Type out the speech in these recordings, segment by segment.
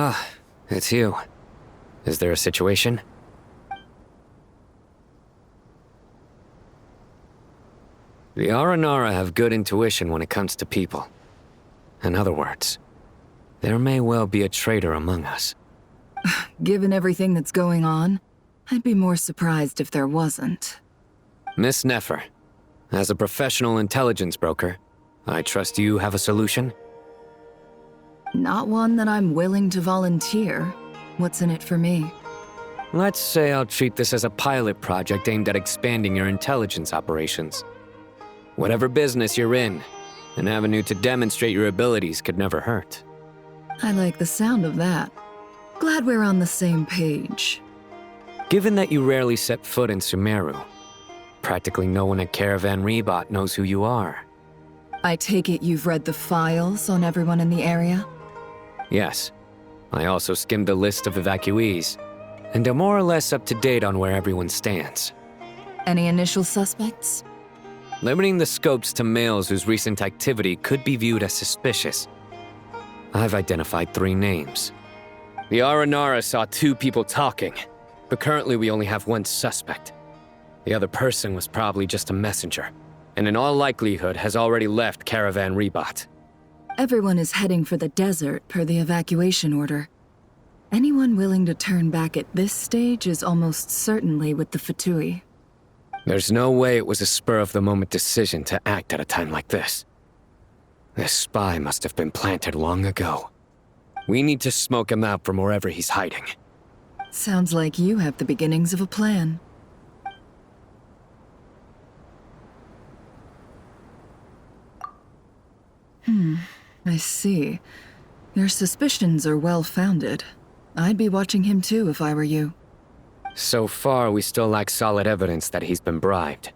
Ah, it's you. Is there a situation? The Aranara have good intuition when it comes to people. In other words, there may well be a traitor among us. Given everything that's going on, I'd be more surprised if there wasn't. Miss Nefer, as a professional intelligence broker, I trust you have a solution? Not one that I'm willing to volunteer. What's in it for me? Let's say I'll treat this as a pilot project aimed at expanding your intelligence operations. Whatever business you're in, an avenue to demonstrate your abilities could never hurt. I like the sound of that. Glad we're on the same page. Given that you rarely set foot in Sumeru, practically no one at Caravan Rebot knows who you are. I take it you've read the files on everyone in the area? Yes. I also skimmed the list of evacuees, and am more or less up to date on where everyone stands. Any initial suspects? Limiting the scopes to males whose recent activity could be viewed as suspicious. I've identified 3 names. The Aranara saw 2 people talking, but currently we only have 1 suspect. The other person was probably just a messenger, and in all likelihood has already left Caravan Rebot. Everyone is heading for the desert per the evacuation order. Anyone willing to turn back at this stage is almost certainly with the Fatui. There's no way it was a spur-of-the-moment decision to act at a time like this. This spy must have been planted long ago. We need to smoke him out from wherever he's hiding. Sounds like you have the beginnings of a plan. I see. Your suspicions are well-founded. I'd be watching him too if I were you. So far, we still lack solid evidence that he's been bribed.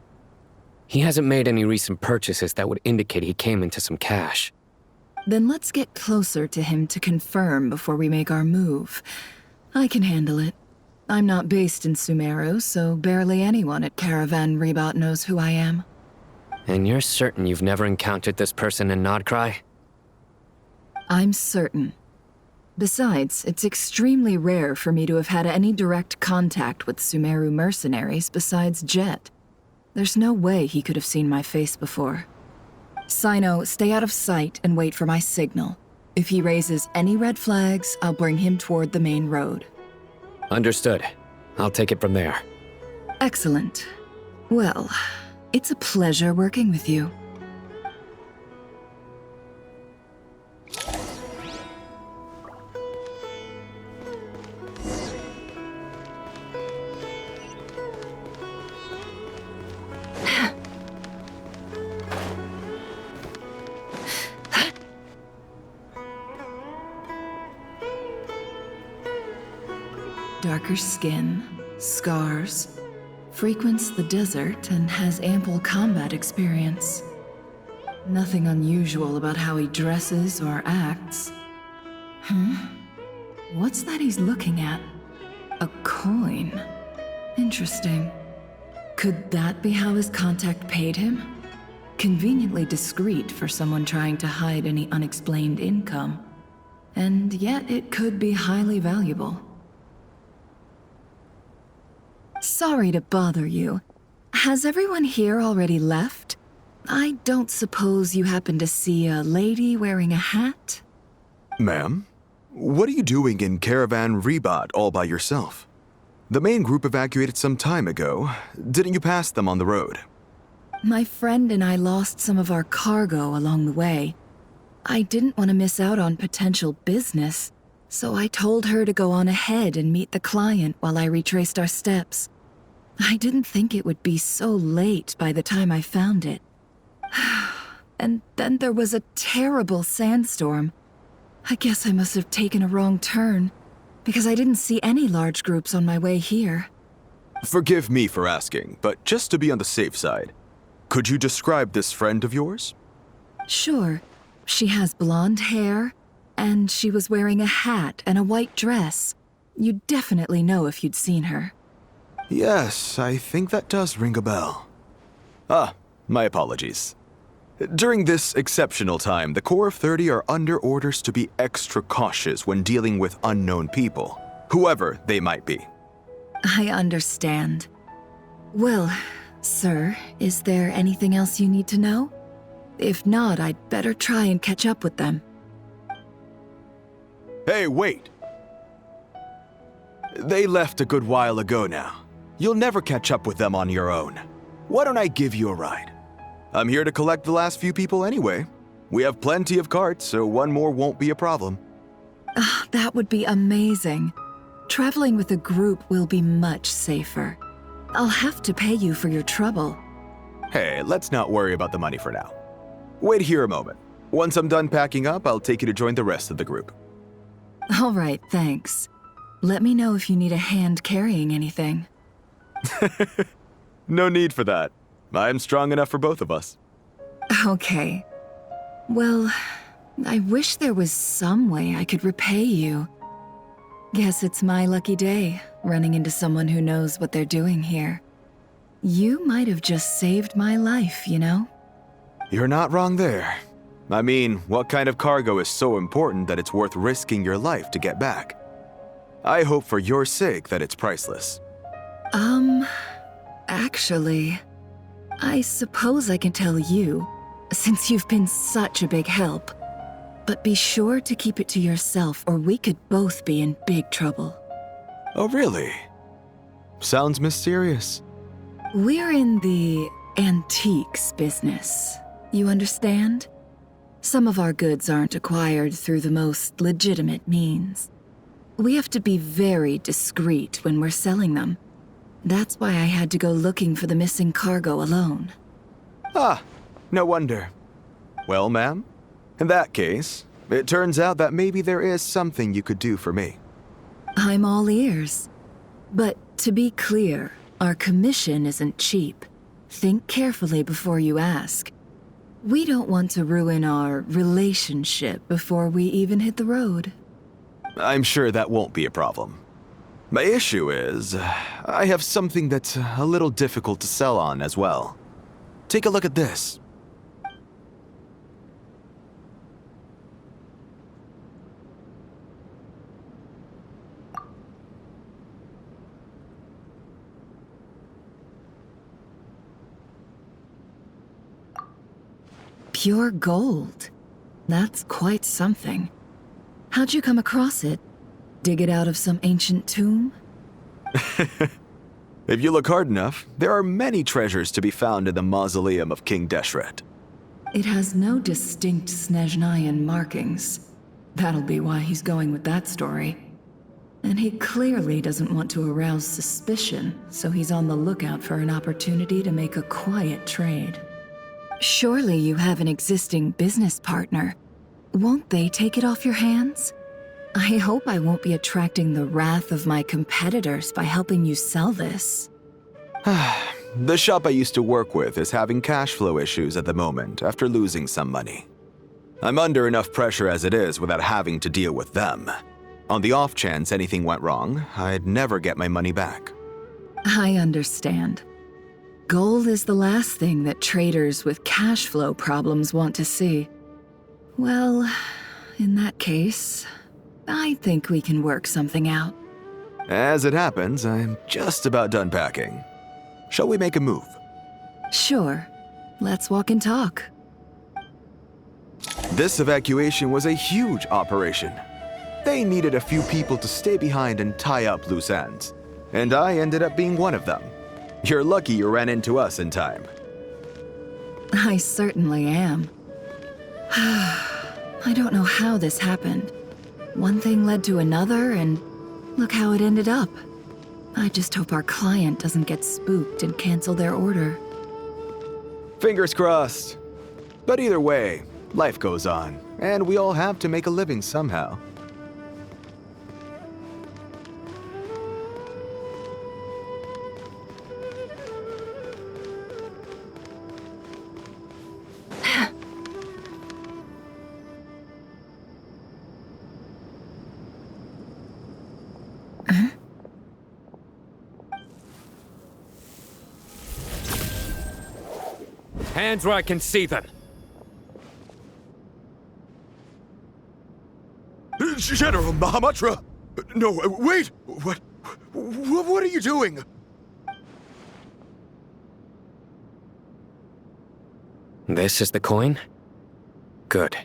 He hasn't made any recent purchases that would indicate he came into some cash. Then let's get closer to him to confirm before we make our move. I can handle it. I'm not based in Sumeru, so barely anyone at Caravan Rebot knows who I am. And you're certain you've never encountered this person in Nodcry? I'm certain. Besides, it's extremely rare for me to have had any direct contact with Sumeru mercenaries besides Jet. There's no way he could have seen my face before. Sino, stay out of sight and wait for my signal. If he raises any red flags, I'll bring him toward the main road. Understood. I'll take it from there. Excellent. Well, it's a pleasure working with you. Darker skin, scars, frequents the desert and has ample combat experience. Nothing unusual about how he dresses or acts. What's that he's looking at? A coin. Interesting. Could that be how his contact paid him? Conveniently discreet for someone trying to hide any unexplained income. And yet it could be highly valuable. Sorry to bother you. Has everyone here already left? I don't suppose you happen to see a lady wearing a hat? Ma'am, what are you doing in Caravan Rebot all by yourself? The main group evacuated some time ago. Didn't you pass them on the road? My friend and I lost some of our cargo along the way. I didn't want to miss out on potential business, so I told her to go on ahead and meet the client while I retraced our steps. I didn't think it would be so late by the time I found it. And then there was a terrible sandstorm. I guess I must have taken a wrong turn, because I didn't see any large groups on my way here. Forgive me for asking, but just to be on the safe side, could you describe this friend of yours? Sure. She has blonde hair, and she was wearing a hat and a white dress. You'd definitely know if you'd seen her. Yes, I think that does ring a bell. Ah, my apologies. During this exceptional time, the Core of 30 are under orders to be extra cautious when dealing with unknown people, whoever they might be. I understand. Well, sir, is there anything else you need to know? If not, I'd better try and catch up with them. Hey, wait! They left a good while ago now. You'll never catch up with them on your own. Why don't I give you a ride? I'm here to collect the last few people anyway. We have plenty of carts, so one more won't be a problem. That would be amazing. Traveling with a group will be much safer. I'll have to pay you for your trouble. Hey, let's not worry about the money for now. Wait here a moment. Once I'm done packing up, I'll take you to join the rest of the group. All right, thanks. Let me know if you need a hand carrying anything. No need for that. I'm strong enough for both of us. Okay. Well, I wish there was some way I could repay you. Guess it's my lucky day, running into someone who knows what they're doing here. You might have just saved my life, you know? You're not wrong there. I mean, what kind of cargo is so important that it's worth risking your life to get back? I hope for your sake that it's priceless. Actually, I suppose I can tell you, since you've been such a big help. But be sure to keep it to yourself, or we could both be in big trouble. Oh, really? Sounds mysterious. We're in the antiques business. You understand? Some of our goods aren't acquired through the most legitimate means. We have to be very discreet when we're selling them. That's why I had to go looking for the missing cargo alone. Ah, no wonder. Well, ma'am, in that case, it turns out that maybe there is something you could do for me. I'm all ears. But to be clear, our commission isn't cheap. Think carefully before you ask. We don't want to ruin our relationship before we even hit the road. I'm sure that won't be a problem. My issue is, I have something that's a little difficult to sell on as well. Take a look at this. Pure gold. That's quite something. How'd you come across it? Dig it out of some ancient tomb? If you look hard enough, there are many treasures to be found in the mausoleum of King Deshret. It has no distinct Snezhnayan markings. That'll be why he's going with that story. And he clearly doesn't want to arouse suspicion, so he's on the lookout for an opportunity to make a quiet trade. Surely you have an existing business partner. Won't they take it off your hands? I hope I won't be attracting the wrath of my competitors by helping you sell this. The shop I used to work with is having cash flow issues at the moment after losing some money. I'm under enough pressure as it is without having to deal with them. On the off chance anything went wrong, I'd never get my money back. I understand. Gold is the last thing that traders with cash flow problems want to see. Well, in that case, I think we can work something out. As it happens, I'm just about done packing. Shall we make a move? Sure. Let's walk and talk. This evacuation was a huge operation. They needed a few people to stay behind and tie up loose ends. And I ended up being one of them. You're lucky you ran into us in time. I certainly am. I don't know how this happened. One thing led to another, and look how it ended up. I just hope our client doesn't get spooked and cancel their order. Fingers crossed. But either way, life goes on, and we all have to make a living somehow. Hands where I can see them. General Mahamatra! No, wait! What are you doing? This is the coin? Good.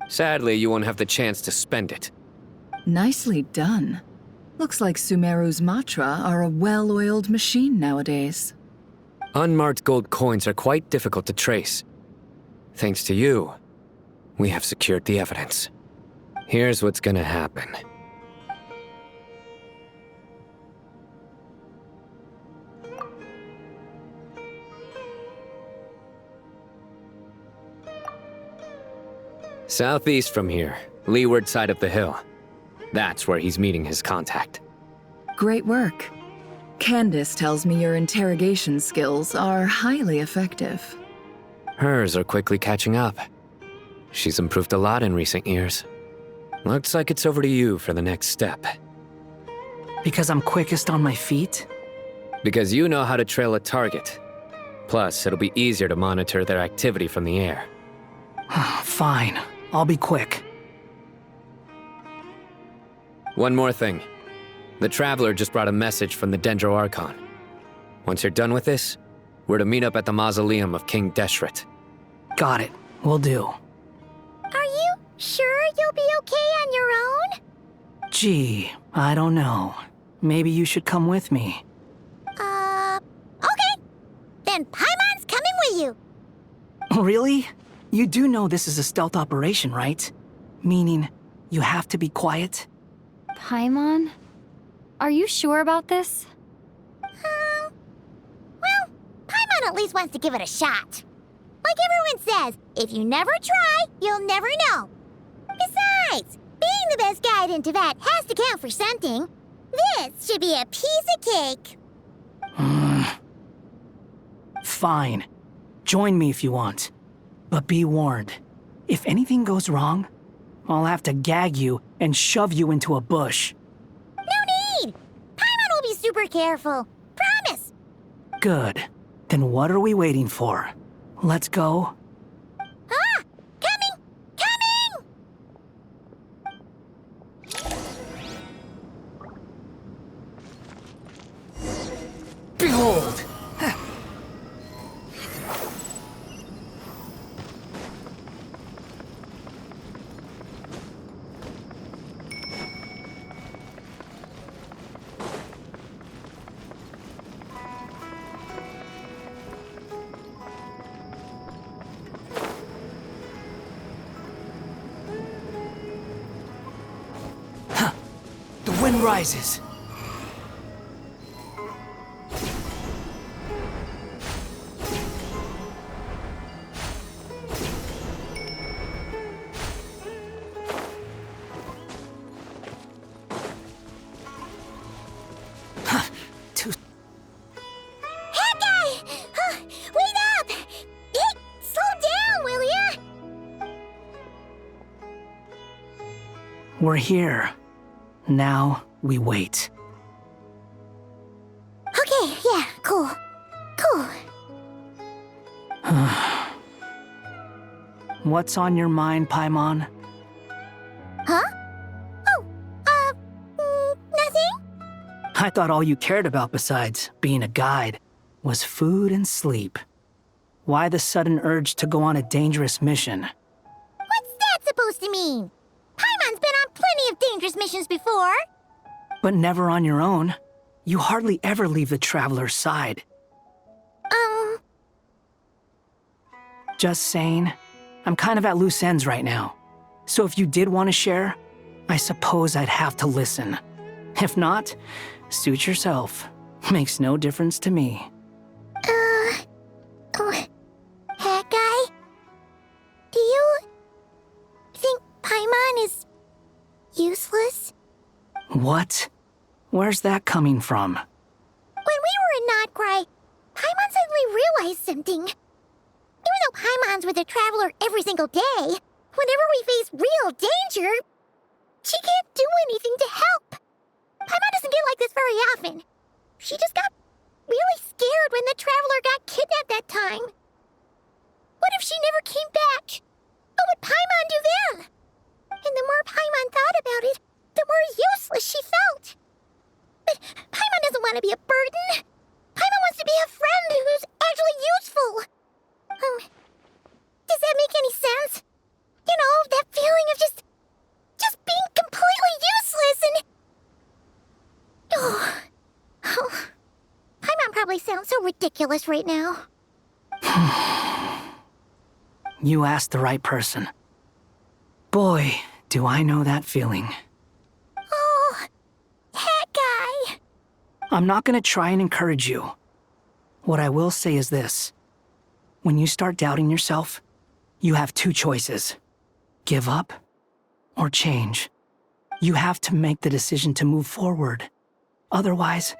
Sadly, you won't have the chance to spend it. Nicely done. Looks like Sumeru's Matra are a well-oiled machine nowadays. Unmarked gold coins are quite difficult to trace. Thanks to you, we have secured the evidence. Here's what's gonna happen. Southeast from here, leeward side of the hill. That's where he's meeting his contact. Great work. Candace tells me your interrogation skills are highly effective. Hers are quickly catching up. She's improved a lot in recent years. Looks like it's over to you for the next step. Because I'm quickest on my feet? Because you know how to trail a target. Plus, it'll be easier to monitor their activity from the air. Fine. I'll be quick. One more thing. The Traveler just brought a message from the Dendro Archon. Once you're done with this, we're to meet up at the mausoleum of King Deshret. Got it. Will do. Are you sure you'll be okay on your own? Gee, I don't know. Maybe you should come with me. Okay. Then Paimon's coming with you. Really? You do know this is a stealth operation, right? Meaning, you have to be quiet? Paimon? Are you sure about this? Well, Paimon at least wants to give it a shot. Like everyone says, if you never try, you'll never know. Besides, being the best guide in Teyvat has to count for something. This should be a piece of cake. Fine. Join me if you want. But be warned. If anything goes wrong, I'll have to gag you and shove you into a bush. No need! Paimon will be super careful. Promise! Good. Then what are we waiting for? Let's go. Ah! Coming! Coming! Behold! The wind rises. Hawkeye! Wait up! Hey, slow down, will ya? We're here. Now we wait. Okay, yeah, cool. Cool. What's on your mind, Paimon? Huh? Nothing? I thought all you cared about besides being a guide was food and sleep. Why the sudden urge to go on a dangerous mission? What's that supposed to mean? Paimon's been on plenty of dangerous missions before. But never on your own. You hardly ever leave the Traveler's side. Just saying, I'm kind of at loose ends right now. So if you did want to share, I suppose I'd have to listen. If not, suit yourself. Makes no difference to me. Hawkeye? Do you think Paimon is useless? What? Where's that coming from? When we were in Notcry, Paimon suddenly realized something. Even though Paimon's with the Traveler every single day, whenever we face real danger, she can't do anything to help. Paimon doesn't get like this very often. She just got really scared when the Traveler got kidnapped that time. What if she never came back? What would Paimon do then? ridiculous right now. You asked the right person. Boy, do I know that feeling. Oh, that guy. I'm not gonna try and encourage you. What I will say is this. When you start doubting yourself, you have two choices. Give up or change. You have to make the decision to move forward. Otherwise,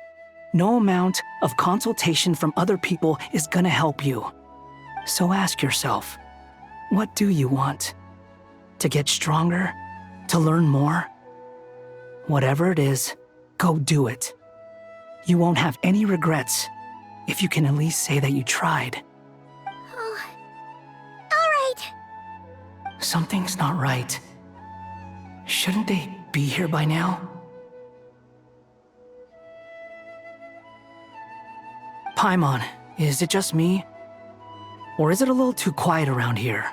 no amount of consultation from other people is gonna help you. So ask yourself, what do you want? To get stronger? To learn more? Whatever it is, go do it. You won't have any regrets if you can at least say that you tried. Oh. All right. Something's not right. Shouldn't they be here by now? Paimon, is it just me? Or is it a little too quiet around here?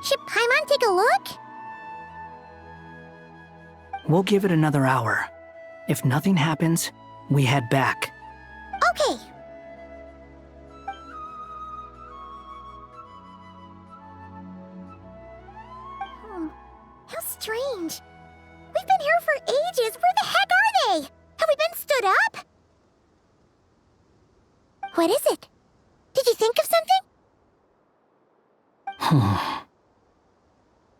Should Paimon take a look? We'll give it another hour. If nothing happens, we head back. Okay. How strange. We've been here for ages. Where the heck are they? Have we been stood up? What is it? Did you think of something?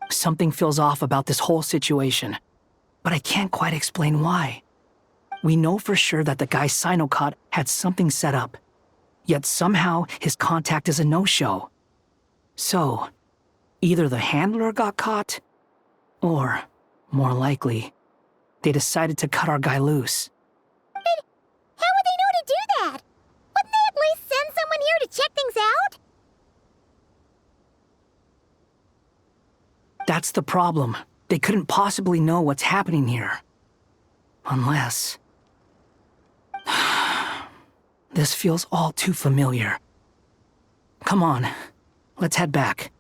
Something feels off about this whole situation, but I can't quite explain why. We know for sure that the guy Sino caught had something set up, yet somehow his contact is a no-show. So, either the handler got caught, or, more likely, they decided to cut our guy loose. But how would they know to do that? Wouldn't they at least send someone here to check things out? That's the problem. They couldn't possibly know what's happening here. Unless... This feels all too familiar. Come on, let's head back.